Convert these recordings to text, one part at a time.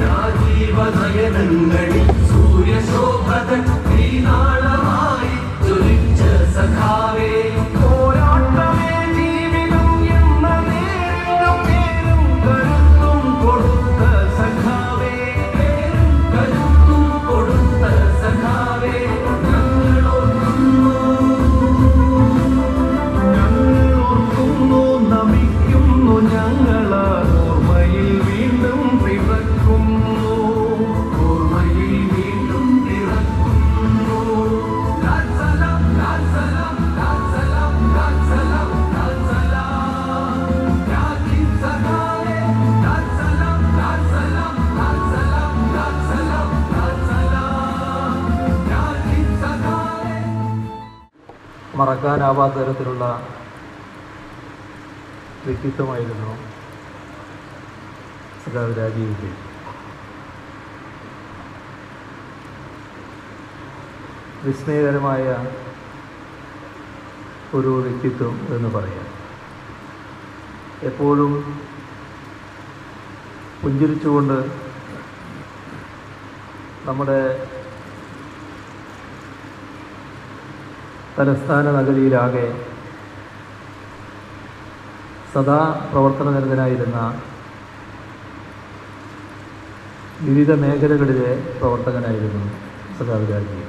രാജീവനയനങ്ങളിൽ സൂര്യശോഭതൻ ശ്രീനാളമായി ജ്വലിച്ച സഖാവേ പോരാട്ടമേ ജീവിതം എന്ന നേരിലും പേരും കരുത്തും കൊടുത്ത സഖാവേ പേരും കരുത്തും കൊടുത്ത സഖാവേ ഞങ്ങളോർക്കുന്നു നമിക്കുന്നു ഞങ്ങളാ ഓർമ്മയിൽ വീണ്ടും പിറക്കുന്നു ഓർമ്മയിൽ വീണ്ടും പിറക്കുന്നു ലാൽ സലാം ലാൽ സലാം ലാൽ സലാം ലാൽ സലാം ലാൽ സലാം രാജീവ് സഖാവേ ലാൽ സലാം ലാൽ സലാം ലാൽ സലാം ലാൽ സലാം ലാൽ സലാം രാജീവ് സഖാവേ. മറക്കാനാവാത്ത തരത്തിലുള്ള വ്യക്തിത്വമായിരുന്നു സഖാവ് രാജീവിൻ്റെ. വിസ്മയകരമായ ഒരു വ്യക്തിത്വം എന്ന് പറയാം. എപ്പോഴും പുഞ്ചിരിച്ചുകൊണ്ട് നമ്മുടെ തലസ്ഥാന നഗരിയിലാകെ സദാ പ്രവർത്തനനിരതനായിരുന്ന വിവിധ മേഖലകളിലെ പ്രവർത്തകനായിരുന്നു സഖാവ് രാജീവ്.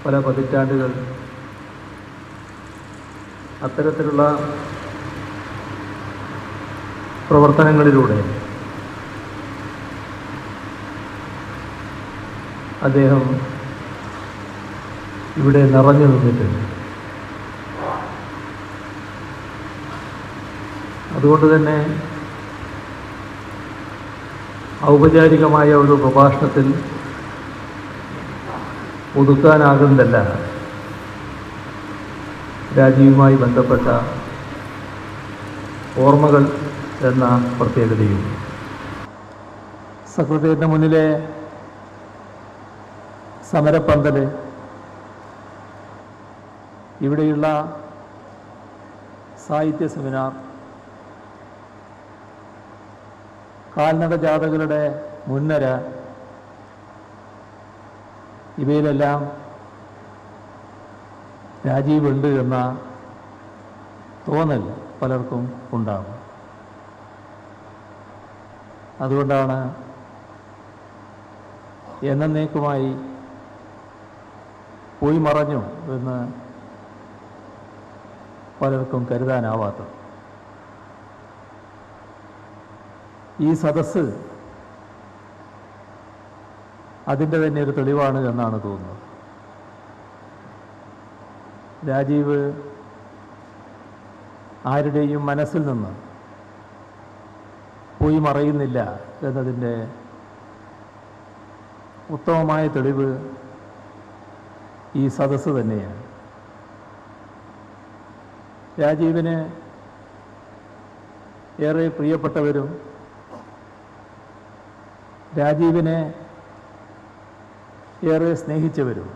പല പതിറ്റാണ്ടുകൾ അത്തരത്തിലുള്ള പ്രവർത്തനങ്ങളിലൂടെ അദ്ദേഹം ഇവിടെ നിറഞ്ഞു നിന്നിട്ടുണ്ട്. അതുകൊണ്ട് തന്നെ ഔപചാരികമായ ഒരു പ്രഭാഷണത്തിൽ ഒതുക്കാനാകുന്നതല്ല രാജീവുമായി ബന്ധപ്പെട്ട ഓർമ്മകൾ എന്ന പ്രത്യേകതയും. സെക്രട്ടേറിയറ്റിന് മുന്നിലെ സമരപ്പന്തൽ, ഇവിടെയുള്ള സാഹിത്യ സെമിനാർ, കാൽനട ജാഥകളുടെ മുൻനിര, ഇവയിലെല്ലാം രാജീവ് ഉണ്ട് എന്ന തോന്നൽ പലർക്കും ഉണ്ടാകും. അതുകൊണ്ടാണ് എന്നേക്കുമായി പോയി മറഞ്ഞു എന്ന് പലർക്കും കരുതാനാവാത്തത്. ഈ സദസ്സ് അതിൻ്റെ തന്നെ ഒരു തെളിവാണ് എന്നാണ് തോന്നുന്നത്. രാജീവ് ആരുടെയും മനസ്സിൽ നിന്ന് പോയി മറയുന്നില്ല എന്നതിൻ്റെ ഉത്തമമായ തെളിവ് ഈ സദസ്സ് തന്നെയാണ്. രാജീവിന് ഏറെ പ്രിയപ്പെട്ടവരും രാജീവിനെ ഏറെ സ്നേഹിച്ചവരും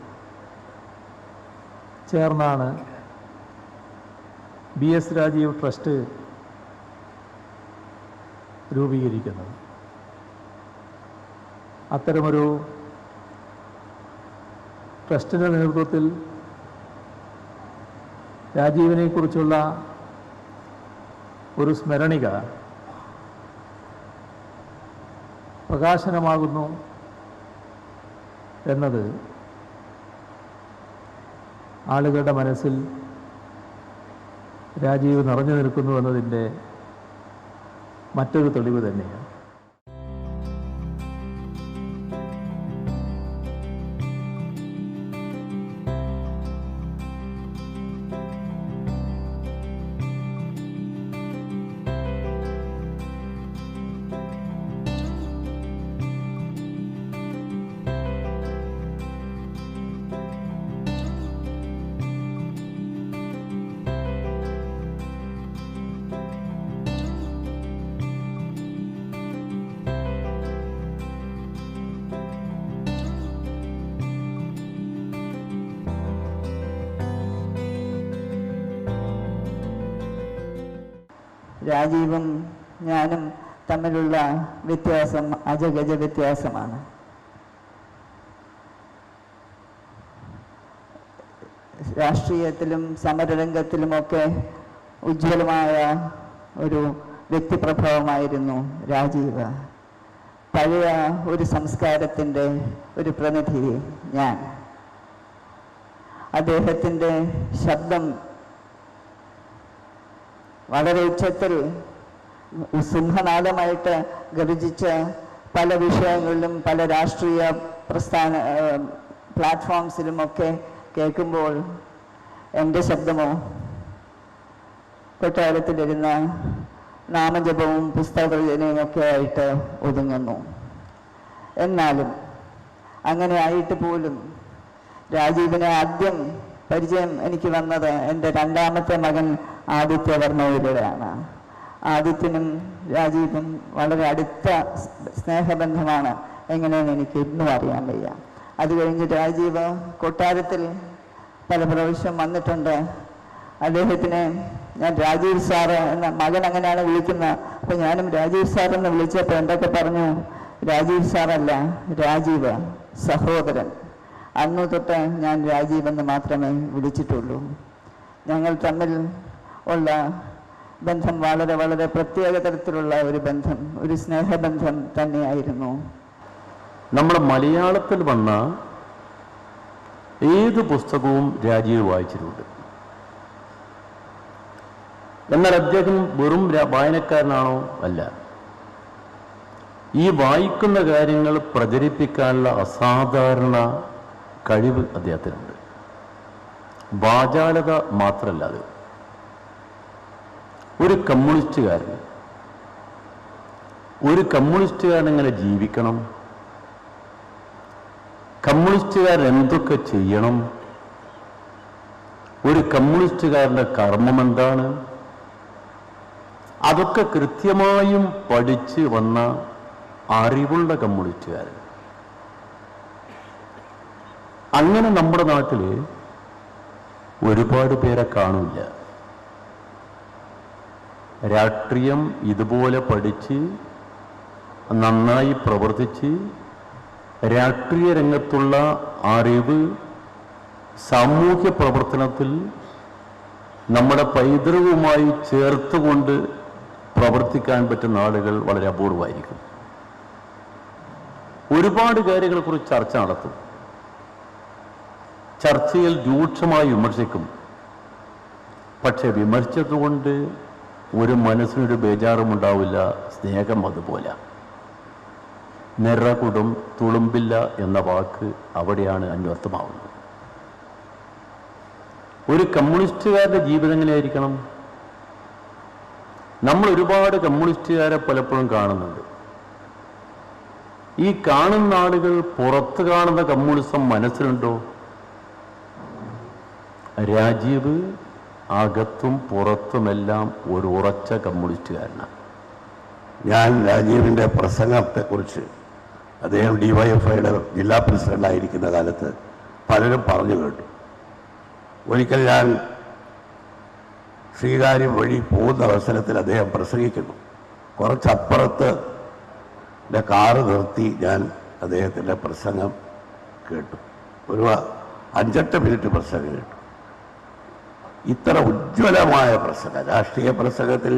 ചേർന്നാണ് BS രാജീവ് ട്രസ്റ്റ് രൂപീകരിക്കുന്നത്. അത്തരമൊരു ട്രസ്റ്റിൻ്റെ നേതൃത്വത്തിൽ രാജീവിനെക്കുറിച്ചുള്ള ഒരു സ്മരണിക പ്രകാശനമാകുന്നു എന്നത് ആളുകളുടെ മനസ്സിൽ രാജീവ് നിറഞ്ഞു നിൽക്കുന്നു എന്നതിൻ്റെ മറ്റൊരു തെളിവ് തന്നെയാണ്. രാജീവും ഞാനും തമ്മിലുള്ള വ്യത്യാസം അജഗജ വ്യത്യാസമാണ്. രാഷ്ട്രീയത്തിലും സമരരംഗത്തിലുമൊക്കെ ഉജ്ജ്വലമായ ഒരു വ്യക്തിപ്രഭാവമായിരുന്നു രാജീവ്. പഴയ ഒരു സംസ്കാരത്തിൻ്റെ ഒരു പ്രതിനിധി ഞാൻ. അദ്ദേഹത്തിൻ്റെ ശബ്ദം വളരെ ഉച്ചത്തിൽ സിംഹനാദമായിട്ട് ഗർജിച്ച് പല വിഷയങ്ങളിലും പല രാഷ്ട്രീയ പ്ലാറ്റ്ഫോംസിലുമൊക്കെ കേൾക്കുമ്പോൾ എൻ്റെ ശബ്ദമോ കൊട്ടാരത്തിലിരുന്ന നാമജപവും പുസ്തകരചനയും ഒക്കെ ആയിട്ട് ഒതുങ്ങുന്നു. എന്നാലും അങ്ങനെ ആയിട്ട് പോലും രാജീവിനെ ആദ്യം പരിചയം എനിക്ക് വന്നത് എൻ്റെ രണ്ടാമത്തെ മകൻ ആദിത്യവർമ്മയിലൂടെയാണ്. ആദിത്യനും രാജീവും വളരെ അടുത്ത സ്നേഹബന്ധമാണ് എങ്ങനെയെന്ന് എനിക്ക് ഇന്നും അറിയാൻ വയ്യ. അത് കഴിഞ്ഞ് രാജീവ് കൊട്ടാരത്തിൽ പല പ്രാവശ്യം വന്നിട്ടുണ്ട്. അദ്ദേഹത്തിനെ ഞാൻ രാജീവ് സാറ് എന്ന മകൻ അങ്ങനെയാണ് വിളിക്കുന്നത്. അപ്പോൾ ഞാനും രാജീവ് സാറെന്ന് വിളിച്ചപ്പോൾ എന്തൊക്കെ പറഞ്ഞു? രാജീവ് സാറല്ല, രാജീവ് സഹോദരൻ. അന്നു തൊട്ട് ഞാൻ രാജീവ് എന്ന് മാത്രമേ വിളിച്ചിട്ടുള്ളൂ. ഞങ്ങൾ തമ്മിൽ ഉള്ള ബന്ധം വളരെ വളരെ പ്രത്യേക തരത്തിലുള്ള ഒരു ബന്ധം, ഒരു സ്നേഹബന്ധം തന്നെയായിരുന്നു. നമ്മുടെ മലയാളത്തിൽ വന്ന ഏത് പുസ്തകവും രാജീവ് വായിച്ചിട്ടുണ്ട്. എന്നാൽ അദ്ദേഹം വെറും വായനക്കാരനാണോ? അല്ല. ഈ വായിക്കുന്ന കാര്യങ്ങൾ പ്രചരിപ്പിക്കാനുള്ള അസാധാരണ കഴിവ് അദ്ദേഹത്തിനുണ്ട്. വാചാലത മാത്രമല്ല അത്. ഒരു കമ്മ്യൂണിസ്റ്റുകാരൻ എങ്ങനെ ജീവിക്കണം, കമ്മ്യൂണിസ്റ്റുകാരൻ എന്തൊക്കെ ചെയ്യണം, ഒരു കമ്മ്യൂണിസ്റ്റുകാരൻ്റെ കർമ്മം എന്താണ്, അതൊക്കെ കൃത്യമായും പഠിച്ച് വന്ന അറിവുള്ള കമ്മ്യൂണിസ്റ്റുകാരൻ. അങ്ങനെ നമ്മുടെ നാട്ടിൽ ഒരുപാട് പേരെ കാണില്ല. രാഷ്ട്രീയം ഇതുപോലെ പഠിച്ച് നന്നായി പ്രവർത്തിച്ച് രാഷ്ട്രീയ രംഗത്തുള്ള അറിവ് സാമൂഹ്യ പ്രവർത്തനത്തിൽ നമ്മുടെ പൈതൃകവുമായി ചേർത്തുകൊണ്ട് പ്രവർത്തിക്കാൻ പറ്റുന്ന ആളുകൾ വളരെ അപൂർവമായിരിക്കും. ഒരുപാട് കാര്യങ്ങളെക്കുറിച്ച് ചർച്ച നടത്തും. ചർച്ചയിൽ രൂക്ഷമായി വിമർശിക്കും. പക്ഷെ വിമർശിച്ചതുകൊണ്ട് ഒരു മനസ്സിനൊരു ബേജാറുമുണ്ടാവില്ല. സ്നേഹം അതുപോലെ. നിറകുടം തുളുമ്പില്ല എന്ന വാക്ക് അവിടെയാണ് അന്വർത്ഥമാവുന്നത്. ഒരു കമ്മ്യൂണിസ്റ്റുകാരുടെ ജീവിതം എങ്ങനെയായിരിക്കണം? നമ്മൾ ഒരുപാട് കമ്മ്യൂണിസ്റ്റുകാരെ പലപ്പോഴും കാണുന്നുണ്ട്. ഈ കാണുന്ന ആളുകൾ പുറത്ത് കാണുന്ന കമ്മ്യൂണിസം മനസ്സിലുണ്ടോ? രാജീവ് അകത്തും പുറത്തുമെല്ലാം ഒരു ഉറച്ച കമ്മ്യൂണിസ്റ്റുകാരനാണ്. ഞാൻ രാജീവിൻ്റെ പ്രസംഗത്തെക്കുറിച്ച് അദ്ദേഹം DYFIയുടെ ജില്ലാ പ്രസിഡൻ്റായിരിക്കുന്ന കാലത്ത് പലരും പറഞ്ഞു കേട്ടു. ഒരിക്കൽ ഞാൻ ശ്രീകാര്യം വഴി പോകുന്ന അവസരത്തിൽ അദ്ദേഹം പ്രസംഗിക്കുന്നു. കുറച്ചപ്പുറത്ത് എൻ്റെ കാറ് നിർത്തി ഞാൻ അദ്ദേഹത്തിൻ്റെ പ്രസംഗം കേട്ടു. ഒരു 5-8 മിനിറ്റ് പ്രസംഗം കേട്ടു. ഇത്ര ഉജ്ജ്വലമായ പ്രസംഗം, രാഷ്ട്രീയ പ്രസംഗത്തിൽ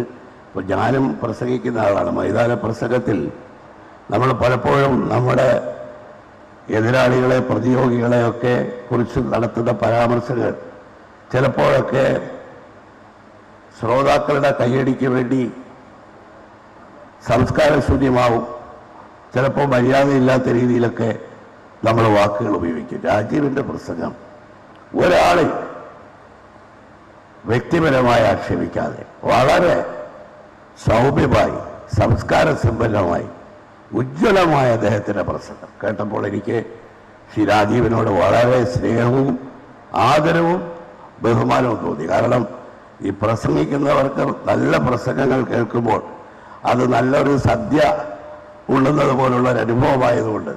ഇപ്പോൾ ഞാനും പ്രസംഗിക്കുന്ന ആളാണ്. മൈതാന പ്രസംഗത്തിൽ നമ്മൾ പലപ്പോഴും നമ്മുടെ എതിരാളികളെ പ്രതിയോഗികളെയൊക്കെ കുറിച്ച് നടത്തുന്ന പരാമർശങ്ങൾ ചിലപ്പോഴൊക്കെ ശ്രോതാക്കളുടെ കയ്യടിക്ക് വേണ്ടി സംസ്കാരശൂന്യമാവും. ചിലപ്പോൾ മര്യാദയില്ലാത്ത രീതിയിലൊക്കെ നമ്മൾ വാക്കുകൾ ഉപയോഗിക്കും. രാജീവിൻ്റെ പ്രസംഗം ഒരാളെ വ്യക്തിപരമായി ആക്ഷേപിക്കാതെ വളരെ സൗമ്യമായി സംസ്കാര സമ്പന്നമായി ഉജ്ജ്വലമായ അദ്ദേഹത്തിൻ്റെ പ്രസംഗം കേട്ടപ്പോൾ എനിക്ക് ശ്രീ രാജീവിനോട് വളരെ സ്നേഹവും ആദരവും ബഹുമാനവും തോന്നി. കാരണം ഈ പ്രസംഗിക്കുന്നവർക്ക് നല്ല പ്രസംഗങ്ങൾ കേൾക്കുമ്പോൾ അത് നല്ലൊരു സദ്യ ഉള്ളുന്നത് പോലുള്ളൊരു അനുഭവമായതുകൊണ്ട്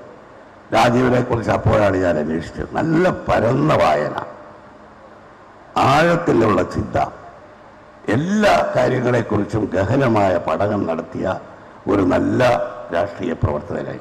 രാജീവിനെക്കുറിച്ച് അപ്പോഴാണ് ഞാൻ അന്വേഷിച്ചത്. നല്ല പരന്ന വായന, ആഴത്തിലുള്ള ചിന്ത, എല്ലാ കാര്യങ്ങളെക്കുറിച്ചും ഗഹനമായ പഠനം നടത്തിയ ഒരു നല്ല രാഷ്ട്രീയ പ്രവർത്തകനായി.